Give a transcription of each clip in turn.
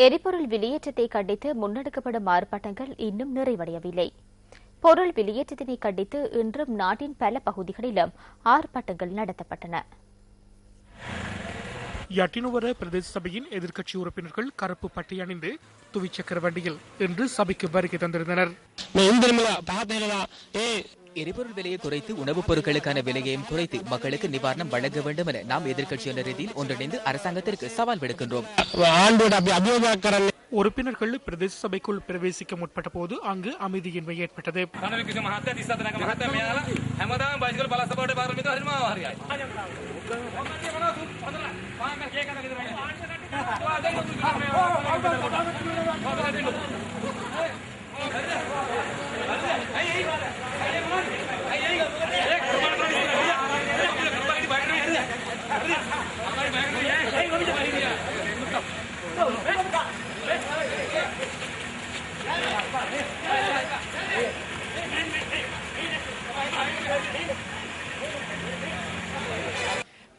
எரிபொருள் வெளியேற்றத்தை கண்டித்து முன்னெடுக்கப்படும் ஆர்ப்பாட்டங்கள் இன்னும் நிறைவடையவில்லை. பொருள் வெளியேற்றத்தினை கண்டித்து இன்றும் நாட்டின் பல பகுதிகளிலும் ஆர்ப்பாட்டங்கள் நடத்தப்பட்டன. யட்டினுவர பிரதேச சபையின் எதிர்க்கட்சி உறுப்பினர்கள் கருப்பு பட்டை அணிந்து துவிச்சக்கர வண்டியில் இன்று சபைக்கு வருகை தந்திருந்தனர். எரிபொருள் விலையை குறைத்து உணவுப் பொருட்களுக்கான விலையையும் குறைத்து மக்களுக்கு நிவாரணம் வழங்க வேண்டும் என நாம் எதிர்க்கட்சியினர் ரீதியில் ஒன்றிணைந்து அரசாங்கத்திற்கு சவால் விடுக்கின்றோம். உறுப்பினர்கள் பிரதேச சபைக்குள் பிரவேசிக்க முற்பட்ட போது அங்கு அமைதியின்மை ஏற்பட்டது.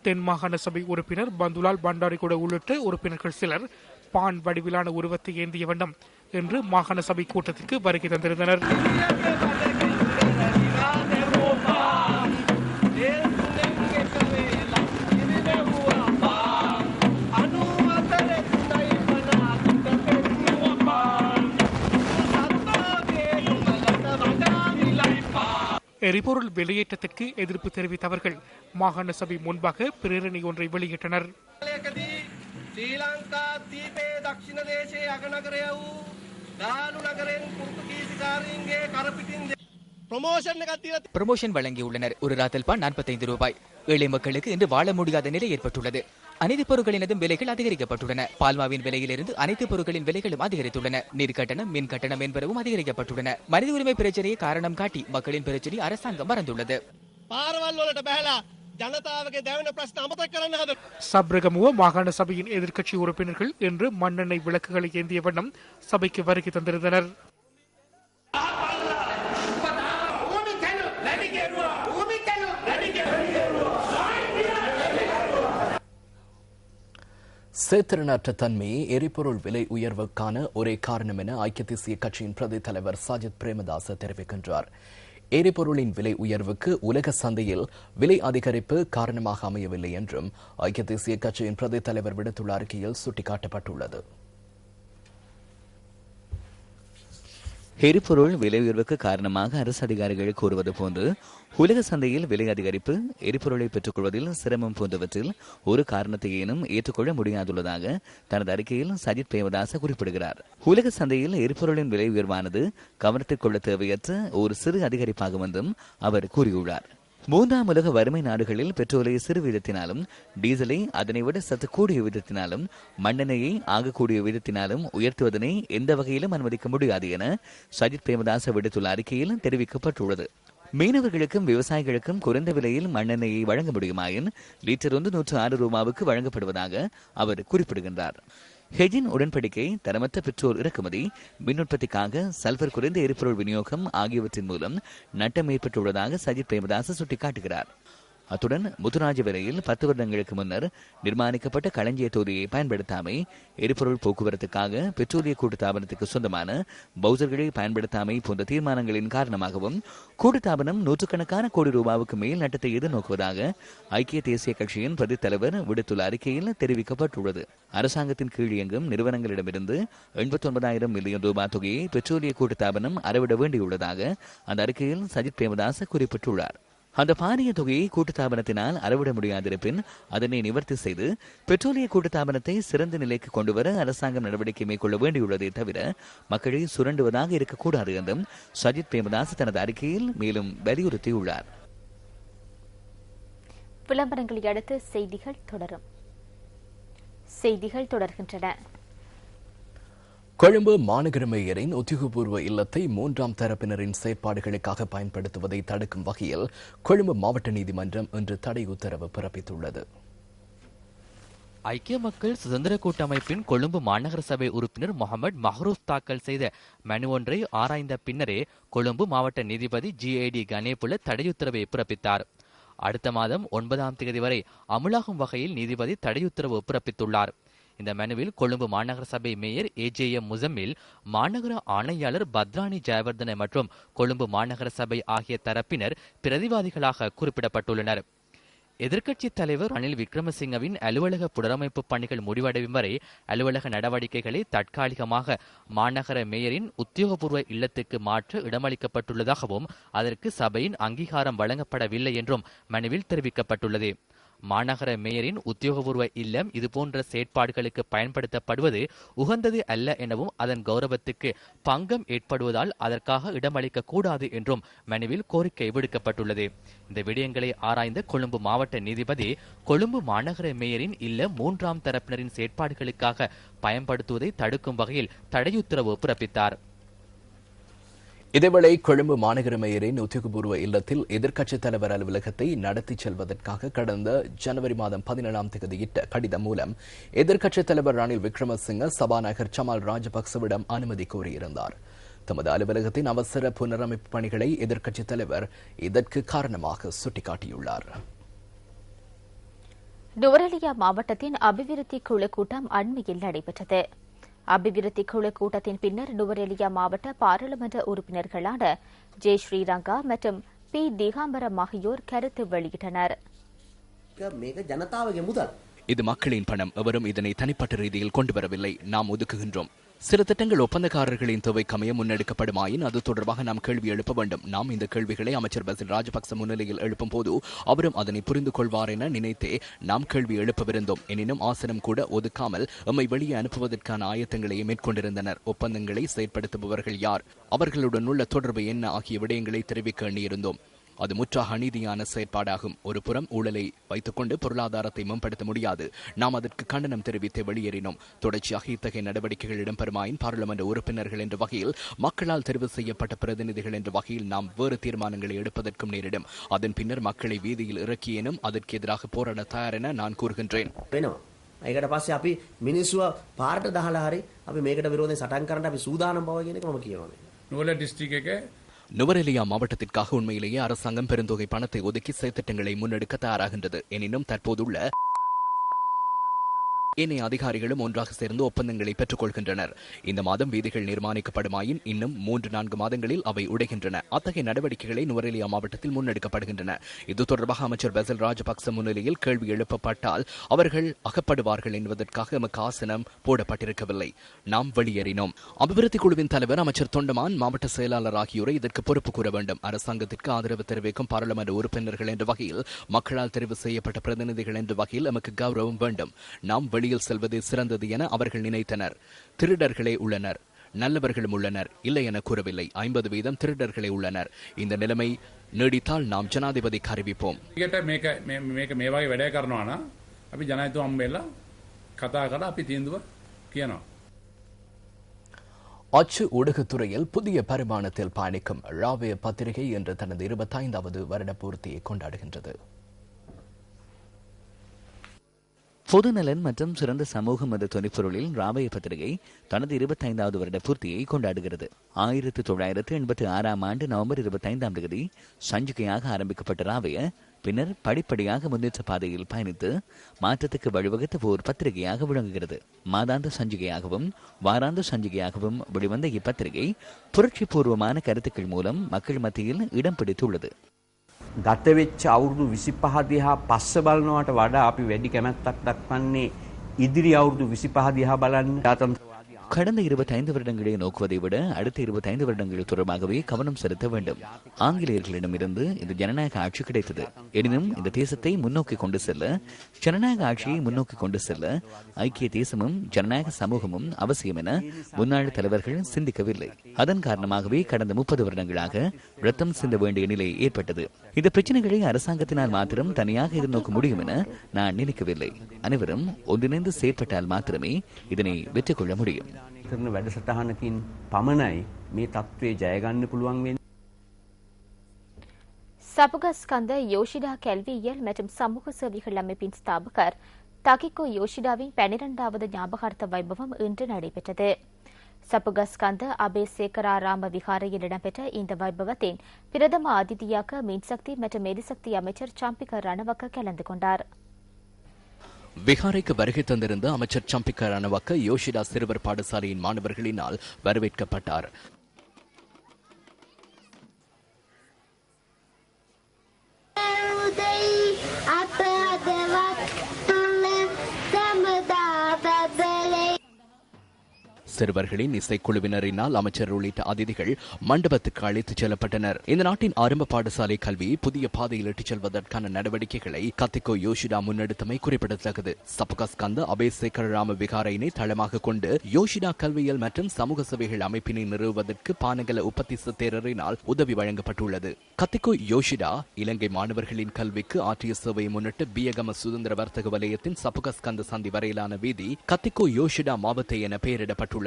தென் மாகாண சபை உறுப்பினர் பந்துலால் பண்டாரிகூட உள்ளிட்ட உறுப்பினர்கள் சிலர் பான் வடிவிலான உருவத்தை ஏந்திய வண்ணம் இன்று மாகாண சபை கூட்டத்திற்கு வருகை தந்திருந்தனர். எரிபொருள் வெளியேற்றத்திற்கு எதிர்ப்பு தெரிவித்தவர்கள் மாகாண சபை முன்பாக பிரேரணை ஒன்றை வெளியிட்டனர். ப்ரமோஷன் வழங்கியுள்ளனர். ஒரு ராத்தல் பான் 45 ரூபாய். ஏழை மக்களுக்கு இன்று வாழ முடியாத நிலை ஏற்பட்டுள்ளது. அனைத்து பொருட்களினதும் விலைகள் அதிகரிக்கப்பட்டுள்ளன. பால்மாவின் விலையிலிருந்து அனைத்து பொருட்களின் விலைகளும் அதிகரித்துள்ளன. நீர் கட்டணம், மின் கட்டணம் என்பனவும் அதிகரிக்கப்பட்டுள்ளன. மனித உரிமை பிரச்சனையை காரணம் காட்டி மக்களின் பிரச்சனை அரசாங்கம் மறந்துள்ளது. சப்ரகமுவ மாகாண சபையின் எதிர்க்கட்சி உறுப்பினர்கள் இன்று மண்ணெண்ணெய் விளக்குகளை ஏந்திய வண்ணம் சபைக்கு வருகை தந்திருந்தனர். சேத்திரனற்ற தன்மையே எரிபொருள் விலை உயர்வுக்கான ஒரே காரணம் என ஐக்கிய தேசிய கட்சியின் பிரதி தலைவர் சஜித் பிரேமதாச தெரிவிக்கின்றார். எரிபொருளின் விலை உயர்வுக்கு உலக சந்தையில் விலை அதிகரிப்பு காரணமாக அமையவில்லை என்றும் ஐக்கிய தேசிய கட்சியின் பிரதி தலைவர் விடுத்துள்ள அறிக்கையில் சுட்டிக்காட்டப்பட்டுள்ளது. எரிபொருள் விலை உயர்வுக்கு காரணமாக அரசு அதிகாரிகள் கூறுவது போன்று உலக சந்தையில் விலை அதிகரிப்பு, எரிபொருளை பெற்றுக் கொள்வதில் சிரமம் போன்றவற்றில் ஒரு காரணத்தையேனும் ஏற்றுக்கொள்ள முடியாதுள்ளதாக தனது அறிக்கையில் சஜித் பிரேமதாச குறிப்பிடுகிறார். உலக சந்தையில் எரிபொருளின் விலை உயர்வானது கவனத்தில் கொள்ள தேவையற்ற ஒரு சிறு அதிகரிப்பாகும் என்றும் அவர் கூறியுள்ளார். மூன்றாம் உலக வறுமை நாடுகளில் பெட்ரோலை சிறு விதத்தினாலும், டீசலை அதனை விட சற்று கூடிய விதத்தினாலும், மண்ணெண்ணெயை ஆகக்கூடிய விதத்தினாலும் உயர்த்துவதனை எந்த வகையிலும் அனுமதிக்க முடியாது என சஜித் பிரேமதாச விடுத்துள்ள அறிக்கையில் தெரிவிக்கப்பட்டுள்ளது. மீனவர்களுக்கும் விவசாயிகளுக்கும் குறைந்த விலையில் மண்ணெண்ணெயை வழங்க முடியுமாயின் லிட்டர் 106 ரூபாவுக்கு வழங்கப்படுவதாக அவர் குறிப்பிடுகின்றார். ஹெஜின் உடன்படிக்கை, தரமற்ற பெட்ரோல் இறக்குமதி, மின் உற்பத்திக்காக சல்பர் குறைந்த எரிபொருள் விநியோகம் ஆகியவற்றின் மூலம் நட்டம் ஏற்பட்டுள்ளதாக சஜித் பிரேமதாச சுட்டிக்காட்டுகிறார். அத்துடன் முத்துராஜ விலையில் 10 வருடங்களுக்கு முன்னர் நிர்மாணிக்கப்பட்ட களஞ்சிய தொகுதியை பயன்படுத்தாமை, எரிபொருள் போக்குவரத்துக்காக பெட்ரோலிய கூட்டுத்தாபனத்துக்கு சொந்தமான பவுசர்களை பயன்படுத்தாமை போன்ற தீர்மானங்களின் காரணமாகவும் கூட்டுத்தாபனம் நூற்றுக்கணக்கான கோடி ரூபாவுக்கு மேல் நட்டத்தை எதிர்நோக்குவதாக ஐக்கிய தேசிய கட்சியின் பிரதி தலைவர் விடுத்துள்ள அறிக்கையில் தெரிவிக்கப்பட்டுள்ளது. அரசாங்கத்தின் கீழ் இயங்கும் நிறுவனங்களிடமிருந்து 89,000 மில்லியன் ரூபாய் தொகையை பெட்ரோலிய கூட்டுத்தாபனம் அறவிட வேண்டியுள்ளதாக அந்த அறிக்கையில் சஜித் பிரேமதாச குறிப்பிட்டுள்ளார். அந்த பாரிய தொகையை கூட்டுத்தாபனத்தினால் அறவிட முடியாதிருப்பின் அதனை நிவர்த்தி செய்து பெட்ரோலிய கூட்டுத்தாபனத்தை சிறந்த நிலைக்கு கொண்டுவர அரசாங்கம் நடவடிக்கை மேற்கொள்ள வேண்டியுள்ளதை தவிர மக்களை சுரண்டுவதாக இருக்கக்கூடாது என்றும் சஜித் பிரேமதாஸ் தனது அறிக்கையில் மேலும் வலியுறுத்தியுள்ளார். விளம்பரங்களை அடுத்து செய்திகள் தொடர்கின்றன. கொழும்பு மாநகர மேயரின் உத்தியோகபூர்வ இல்லத்தை 3ஆம் தரப்பினரின் செயற்பாடுகளுக்காக பயன்படுத்துவதை தடுக்கும் வகையில் கொழும்பு மாவட்ட நீதிமன்றம் இன்று தடை உத்தரவு பிறப்பித்துள்ளது. ஐக்கிய மக்கள் சுதந்திர கூட்டமைப்பின் கொழும்பு மாநகர சபை உறுப்பினர் முகமது மஹ்ரூப் தாக்கல் செய்த மனு ஒன்றை ஆராய்ந்த பின்னரே கொழும்பு மாவட்ட நீதிபதி GAD கணேபுல தடையுத்தரவை பிறப்பித்தார். அடுத்த மாதம் 9ஆம் தேதி வரை அமுலாகும் வகையில் நீதிபதி தடையுத்தரவு பிறப்பித்துள்ளார். இந்த மனுவில் கொழும்பு மாநகர சபை மேயர் AJM முசம்மில், மாநகர ஆணையாளர் பத்ராணி ஜெயவர்தன மற்றும் கொழும்பு மாநகர சபை ஆகிய தரப்பினர் பிரதிவாதிகளாக குறிப்பிடப்பட்டுள்ளனர். எதிர்க்கட்சித் தலைவர் ரணில் விக்ரமசிங்கவின் அலுவலக புனரமைப்பு பணிகள் முடிவடையும் வரை அலுவலக நடவடிக்கைகளை தற்காலிகமாக மாநகர மேயரின் உத்தியோகபூர்வ இல்லத்துக்கு மாற்ற இடமளிக்கப்பட்டுள்ளதாகவும் அதற்கு சபையின் அங்கீகாரம் வழங்கப்படவில்லை என்றும் மனுவில் தெரிவிக்கப்பட்டுள்ளது. மாநகர மேயரின் உத்தியோகபூர்வ இல்லம் இதுபோன்ற செயற்பாடுகளுக்கு பயன்படுத்தப்படுவது உகந்தது அல்ல எனவும் அதன் கௌரவத்துக்கு பங்கம் ஏற்படுவதால் அதற்காக இடமளிக்க கூடாது என்றும் மனுவில் கோரிக்கை விடுக்கப்பட்டுள்ளது. இந்த விடயங்களை ஆராய்ந்த கொழும்பு மாவட்ட நீதிபதி கொழும்பு மாநகர மேயரின் இல்லம் 3ஆம் தரப்பினரின் செயற்பாடுகளுக்காக பயன்படுத்துவதை தடுக்கும் வகையில் தடையுத்தரவு பிறப்பித்தார். இதேவேளை கொழும்பு மாநகர மேயரின் உத்தியோகபூர்வ இல்லத்தில் எதிர்க்கட்சித் தலைவர் அலுவலகத்தை நடத்தி செல்வதற்காக கடந்த ஜனவரி மாதம் 17ஆம் தேதி இட்ட கடிதம் மூலம் எதிர்க்கட்சித் தலைவர் ரணில் விக்ரமசிங்க சபாநாயகர் சமால் ராஜபக்சவிடம் அனுமதி கோரியிருந்தார். தமது அலுவலகத்தின் அவசர புனரமைப்பு பணிகளை எதிர்க்கட்சித் தலைவர் இதற்கு காரணமாக சுட்டிக்காட்டியுள்ளார். நுவரெலியா மாவட்டத்தின் அபிவிருத்தி குழு கூட்டம் அண்மையில் நடைபெற்றது. அபிவிருத்தி குழு கூட்டத்தின் பின்னர் நுவரெலியா மாவட்ட பாராளுமன்ற உறுப்பினர்களான ஜே ஸ்ரீரங்கா மற்றும் பி திகாம்பரம் ஆகியோர் கருத்து வெளியிட்டனர். இது மக்களின் பணம். எவரும் இதனை தனிப்பட்ட ரீதியில் கொண்டு வரவில்லை. நாம் ஒதுக்குகின்றோம். சில திட்டங்கள் ஒப்பந்தக்காரர்களின் தேவைக்கமைய முன்னெடுக்கப்படுமாயின் அது தொடர்பாக நாம் கேள்வி எழுப்ப வேண்டும். நாம் இந்த கேள்விகளை அமைச்சர் பசில் ராஜபக்ச முன்னிலையில் எழுப்பும் போது அவரும் அதனை புரிந்து கொள்வார் என நினைத்தே நாம் கேள்வி எழுப்பவிருந்தோம். எனினும் ஆசனம் கூட ஒதுக்காமல் எம்மை வெளியே அனுப்புவதற்கான ஆயத்தங்களை மேற்கொண்டிருந்தனர். ஒப்பந்தங்களை செயற்படுத்துபவர்கள் யார், அவர்களுடன் உள்ள தொடர்பு என்ன ஆகிய விடயங்களை தெரிவிக்க எண்ணியிருந்தோம். அது முற்றாக அநீதியான செயற்பாடாகும். ஒரு புறம் ஊழலை வைத்துக் கொண்டு பொருளாதாரத்தை மேம்படுத்த முடியாது. நாம் அதற்கு கண்டனம் தெரிவித்து வெளியேறினோம். தொடர்ச்சியாக இத்தகைய நடவடிக்கைகள் இடம்பெறுமாயின் பாராளுமன்ற உறுப்பினர்கள் என்ற வகையில், மக்களால் தெரிவு செய்யப்பட்ட பிரதிநிதிகள் என்ற வகையில் நாம் வேறு தீர்மானங்களை எடுப்பதற்கும் நேரிடும். அதன் பின்னர் மக்களை வீதியில் இறக்கியேனும் அதற்கு எதிராக போராட தயார் என நான் கூறுகின்றேன். ඒකට පස්සේ අපි මිනිස්සුව පාරට දහලා හරි අපි මේකට විරෝධයෙන් සටන් කරන්න අපි සූදානම් බව කියන එක මම කියනවා. නුවර ඩිස්ට්‍රික්ට් එකේ நுவரெலியா மாவட்டத்திற்காக உண்மையிலேயே அரசாங்கம் பெருந்தொகை பணத்தை ஒதுக்கி செயற்திட்டங்களை முன்னெடுக்க தயாராகின்றது. எனினும் தற்போதுள்ள ஏனைய அதிகாரிகளும் ஒன்றாக சேர்ந்து ஒப்பந்தங்களை பெற்றுக் கொள்கின்றனர். இந்த மாதம் வீதிகள் நிர்மாணிக்கப்படுமாயின் இன்னும் 3-4 மாதங்களில் அவை உடைகின்றன. அத்தகைய நடவடிக்கைகளை நுவரெலியா மாவட்டத்தில் முன்னெடுக்கப்படுகின்றன. இது தொடர்பாக அமைச்சர் பசில் ராஜபக்ச முன்னிலையில் கேள்வி எழுப்பப்பட்டால் அவர்கள் அகப்படுவார்கள் என்பதற்காக எமக்கு ஆசனம் போடப்பட்டிருக்கவில்லை. நாம் வெளியேறினோம். அபிவிருத்தி குழுவின் தலைவர் அமைச்சர் தொண்டமான், மாவட்ட செயலாளர் ஆகியோரை இதற்கு பொறுப்பு கூற வேண்டும். அரசாங்கத்திற்கு ஆதரவு தெரிவிக்கும் பாராளுமன்ற உறுப்பினர்கள் என்ற வகையில், மக்களால் தெரிவு செய்யப்பட்ட பிரதிநிதிகள் என்ற வகையில் எமக்கு கௌரவம் வேண்டும். நாம் வெளியில் செல்வது சிறந்தது என அவர்கள் நினைத்தனர். திருடர்களே உள்ளனர், நல்லவர்களும் உள்ளனர், இல்லை என கூறவில்லை. 50% திருடர்களே உள்ளனர். இந்த நிலைமை நீடித்தால் நாம் ஜனாதிபதிக்கு அறிவிப்போம். මේ වගේ වැඩ කරනවා නම් අපි ජනාධිපති හම්බෙලා කතා කරලා අපි තීන්දුව කියනවා. அச்சு ஊடகத்துறையில் புதிய பரிமாணத்தில் பயணிக்கும் ராவே பத்திரிகை என்று தனது 25வது வருட பூர்த்தியை கொண்டாடுகின்றது. பொதுநலன் மற்றும் சிறந்த சமூகம் என்ற துணைப்பொருளில் ராவய பத்திரிகை தனது 25வது வருட பூர்த்தியை கொண்டாடுகிறது. 1986ஆம் ஆண்டு நவம்பர் 25ஆம் தேதி சஞ்சிகையாக ஆரம்பிக்கப்பட்ட ராவய பின்னர் படிப்படியாக முன்னேற்ற பாதையில் பயணித்து மாற்றத்துக்கு வழிவகுத்த ஓர் பத்திரிகையாக விளங்குகிறது. மாதாந்த சஞ்சிகையாகவும் வாராந்த சஞ்சிகையாகவும் வெளிவந்த இப்பத்திரிகை புரட்சி பூர்வமான கருத்துக்கள் மூலம் மக்கள் மத்தியில் இடம் பிடித்துள்ளது. ගතවෙච්ච අවුරුදු 25 දිහා පස්ස බලනවට වඩා අපි වැඩි කැමැත්තක් දක්වන්නේ ඉදිරි අවුරුදු 25 දිහා බලන්න. கடந்த 25 வருடங்களை நோக்குவதை விட அடுத்த 25 வருடங்கள் தொடர்பாகவே கவனம் செலுத்த வேண்டும். ஆங்கிலேயர்களிடமிருந்து இந்த ஜனநாயக ஆட்சி கிடைத்தது. எனினும் இந்த தேசத்தை முன்னோக்கி கொண்டு செல்ல, ஜனநாயக ஆட்சியை முன்னோக்கி கொண்டு செல்ல ஐக்கிய தேசமும் ஜனநாயக சமூகமும் அவசியம் என முன்னாள் தலைவர்கள் சிந்திக்கவில்லை. அதன் காரணமாகவே கடந்த 30 வருடங்களாக ரத்தம் சிந்த வேண்டிய நிலை ஏற்பட்டது. இந்த பிரச்சனைகளை அரசாங்கத்தினால் மாத்திரம் தனியாக எதிர்நோக்க முடியும் என நான் நினைக்கவில்லை. அனைவரும் ஒன்றிணைந்து செயற்பட்டால் மாத்திரமே இதனை வெற்றி கொள்ள முடியும். කරන වැඩසටහනකින් පමණයි මේ තත්ත්වය ජය ගන්න පුළුවන් වෙන්නේ. சபுகஸ்கந்த யோஷிடா கல்வியியல் மற்றும் சமூக சேவைகள் அமைப்பின் ஸ்தாபகர் தகிகோ யோஷிடாவின் 12வது ஞாபகார்த்த வைபவம் இன்று நடைபெற்றது. சபுகஸ்கந்த அபேசேகராராம விகாரையில் இடம்பெற்ற இந்த வைபவத்தின் பிரதம அதிதியாக மின்சக்தி மற்றும் எரிசக்தி அமைச்சர் சம்பிக ரணவக்க கலந்து கொண்டார். விகாரைக்கு வருகை தந்திருந்த அமைச்சர் சம்பிக்க ரணவக்க யோஷிடா சிறுவர் பாடசாலையின் மாணவர்களினால் வரவேற்கப்பட்டார். சிறுவர்களின் இசைக்குழுவினரினால் அமைச்சர் உள்ளிட்ட அதிதிகள் மண்டபத்துக்கு அழைத்துச் செல்லப்பட்டனர். இந்த நாட்டின் ஆரம்ப பாடசாலை கல்வியை புதிய பாதையில் இட்டுச் செல்வதற்கான நடவடிக்கைகளை கத்திகோ யோஷிடா முன்னெடுத்தமை குறிப்பிடத்தக்கது. சபுகஸ்கந்த அபேசேகரராம விகாரையினை தளமாக கொண்டு யோஷிடா கல்வியியல் மற்றும் சமூக சேவைகள் அமைப்பினை நிறுவுவதற்கு பானகல உற்பத்தி தேரரினால் உதவி வழங்கப்பட்டுள்ளது. கத்திகோ யோஷிடா இலங்கை மாணவர்களின் கல்விக்கு ஆற்றிய சேவையை முன்னிட்டு பியகம சுதந்திர வர்த்தக வலயத்தின் சபுகஸ்கந்த சந்தி வரையிலான வீதி கத்திகோ யோஷிடா மாவத்தை என பெயரிடப்பட்டுள்ளது.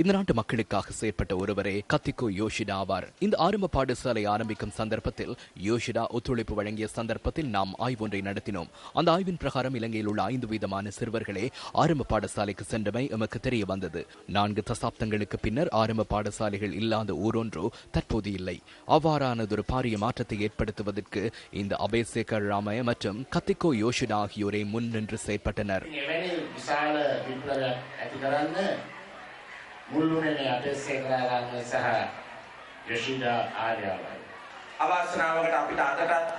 இந்த நாட்டு மக்களுக்காக செயற்பட்ட ஒருவரே கத்திகோ யோஷிடா ஆவார். இந்த ஆரம்ப பாடசாலை ஆரம்பிக்கும் சந்தர்ப்பத்தில் யோஷிடா ஒத்துழைப்பு வழங்கிய சந்தர்ப்பத்தில் நாம் ஆய்வு ஒன்றை நடத்தினோம். அந்த ஆய்வின் பிரகாரம் இலங்கையில் உள்ள 5 வீதமான சிறுவர்களே ஆரம்ப பாடசாலைக்கு சென்றமை எமக்கு தெரிய வந்தது. 4 தசாப்தங்களுக்கு பின்னர் ஆரம்ப பாடசாலைகள் இல்லாத ஊரொன்றோ தற்போது இல்லை. அவ்வாறானதொரு பாரிய மாற்றத்தை ஏற்படுத்துவதற்கு இந்த அபேசேகர் ராமய மற்றும் கத்திகோ யோஷிடா ஆகியோரை முன் நின்று செயற்பட்டனர். මුල්ලුනේ අබේසේකරාම සහ යොෂිඩා ආර්යවයි. අවාසනාවකට අපිට අදටත්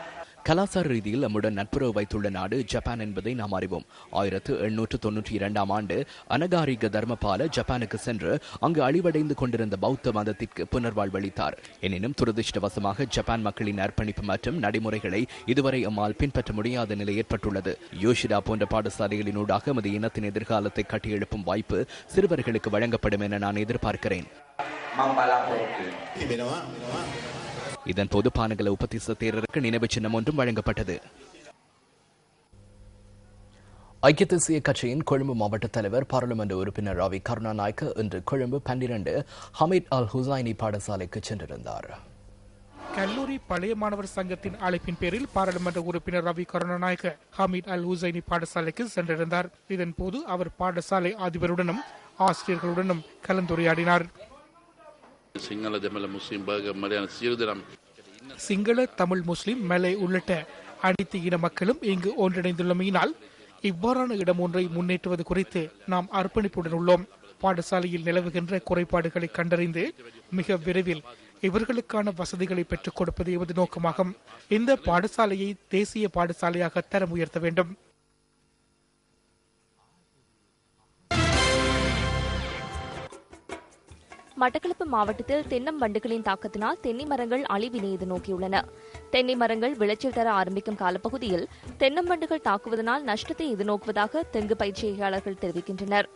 கலாச்சார ரீதியில் நம்முடன் நட்புறவு வைத்துள்ள நாடு ஜப்பான் என்பதை நாம் அறிவோம். 1892 ஆண்டு அனகாரிக தர்மபால ஜப்பானுக்கு சென்று அங்கு அழிவடைந்து கொண்டிருந்த பௌத்த மதத்திற்கு புனர்வாழ்வளித்தார். எனினும் துரதிருஷ்டவசமாக ஜப்பான் மக்களின் அர்ப்பணிப்பு மற்றும் நடைமுறைகளை இதுவரை அம்மால் பின்பற்ற முடியாத நிலை ஏற்பட்டுள்ளது. யோஷிடா போன்ற பாடசாலைகளினூடாக நமது இனத்தின் எதிர்காலத்தை கட்டியெழுப்பும் வாய்ப்பு சிறுவர்களுக்கு வழங்கப்படும் என நான் எதிர்பார்க்கிறேன். இதன் போது பானகல உற்பத்தி தேரருக்கு நினைவு சின்னம் ஒன்றும் வழங்கப்பட்டது. ஐக்கிய தேசிய கட்சியின் கொழும்பு மாவட்ட தலைவர் பாராளுமன்ற உறுப்பினர் ரவி கருணாநாயக்க இன்று கொழும்பு 12 ஹமீத் அல் ஹுசைனி பாடசாலைக்கு சென்றிருந்தார். கல்லூரி பழைய மாணவர் சங்கத்தின் அழைப்பின் பேரில் பாராளுமன்ற உறுப்பினர் ரவி கருணாநாயக்க ஹமீத் அல் ஹுசைனி பாடசாலைக்கு சென்றிருந்தார். இதன் போது அவர் பாடசாலை அதிபருடனும் ஆசிரியர்களுடனும் கலந்துரையாடினார். சிங்கள தமிழ் முஸ்லிம் மலை உள்ளிட்ட அனைத்து இன மக்களும் இங்கு ஒன்றிணைந்துள்ளமையினால் இவ்வாறான இடம் ஒன்றை முன்னேற்றுவது குறித்து நாம் அர்ப்பணிப்புடன் உள்ளோம். பாடசாலையில் நிலவுகின்ற குறைபாடுகளை கண்டறிந்து மிக விரைவில் இவர்களுக்கான வசதிகளை பெற்றுக் கொடுப்பது எமது நோக்கமாகும். இந்த பாடசாலையை தேசிய பாடசாலையாக தரம் உயர்த்த வேண்டும். மட்டக்களப்பு மாவட்டத்தில் தென்னம்பண்டுகளின் தாக்கத்தினால் தென்னை மரங்கள் அழிவினை எதிர்நோக்கியுள்ளன. தென்னை மரங்கள் விளைச்சல் தர ஆரம்பிக்கும் காலப்பகுதியில் தென்னம்பண்டுகள் தாக்குவதனால் நஷ்டத்தை எதிர்நோக்குவதாக தெங்கு பயிற்சியாளர்கள் தெரிவிக்கின்றனர்.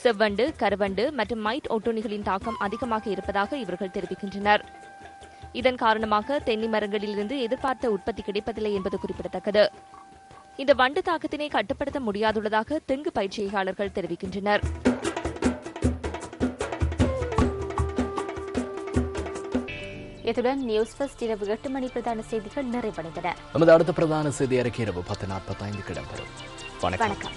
செவ்வண்டு, கருவண்டு மற்றும் மைட் ஒட்டுண்ணிகளின் தாக்கம் அதிகமாக இருப்பதாக இவர்கள் தெரிவிக்கின்றனர். இதன் காரணமாக தென்னை மரங்களிலிருந்து எதிர்பார்த்த உற்பத்தி கிடைப்பதில்லை என்பது குறிப்பிடத்தக்கது. இந்த வண்டு தாக்கத்தினை கட்டுப்படுத்த முடியாதுள்ளதாக தெங்கு பயிற்சியாளர்கள் தெரிவிக்கின்றனர். இத்துடன் நியூஸ் ஃபர்ஸ்ட் இரவு 8 மணி பிரதான செய்திகள் நிறைவடைந்தன. நமது அடுத்த பிரதான செய்தி அறிக்கை இரவு 10:45 இடம்பெறும். வணக்கம்.